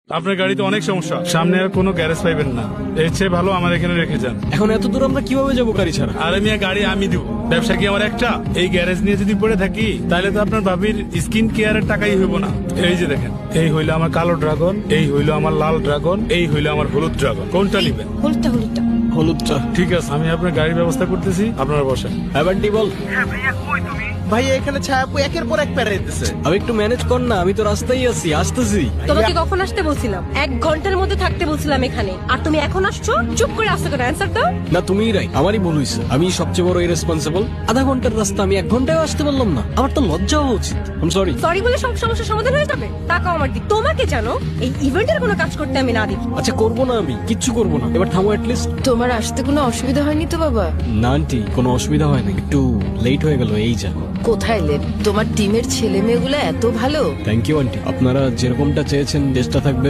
আপনার গাড়িতে অনেক সমস্যা, সামনে আর কোনো গ্যারেজ পাইবেন না। এর চেয়ে ভালো আমার এখানে রেখে যান। এখন এত দূর আমরা কিভাবে যাবো গাড়ি ছাড়া? আর আমি গাড়ি আমি দিব, ব্যবসা কি আমার একটা? এই গ্যারেজ নিয়ে যদি পড়ে থাকি তাহলে তো আপনার ভাবির স্কিন কেয়ারের টাকাই হইব না। এই যে দেখেন, এই হইলো আমার কালো ড্রাগন, এই হইলো আমার লাল ড্রাগন, এই হইলো আমার হলুদ ড্রাগন। কোনটা নিবেন? হলুদটা হলুদটা। হলুদটা। ঠিক আছে, আমি আপনার গাড়ির ব্যবস্থা করতেছি, আপনারা বসেন। হ্যাঁ বান্টি বল। ভাইয়া এখানে ছায়াপু একের পর এক প্যারা দিতেছে। আমি একটু ম্যানেজ কর না, আমি তো রাস্তায় আছি, আসতেছি। তোমাকে কখন আসতে বলছিলাম? 1 ঘন্টার মধ্যে থাকতে বলছিলাম এখানে, আর তুমি এখন আসছো? চুপ করে আসছো কেন? অ্যান্সার দাও। না তুমিই রাই, আমারই ভুল হয়েছে। আমি সবচেয়ে বড় ইরেসপন্সিবল। আধা ঘন্টার রাস্তা আমি 1 ঘন্টায় আসতে পারলাম না, আমার তো লজ্জা হওয়া উচিত। I am sorry. সরি বলে সব সমস্যার সমাধান হয়ে যাবে? তাকাও আমার দিক। তোমাকে জানো এই ইভেন্টের কোনো কাজ করতে আমি না দেখি। আচ্ছা করবো না, আমি কিচ্ছু করবো না। এবার থামো অ্যাটলিস্ট। তোমার আসতে কোনো অসুবিধা হয়নি তো বাবা? না আন্টি, কোনো অসুবিধা হয় না, একটু লেট হয়ে গেল এই যা। কোথায় লেট? তোমার টিমের ছেলে মেয়েগুলো এত ভালো। থ্যাংক ইউ আন্টি, আপনারা যেরকমটা চেয়েছেন চেষ্টা থাকবে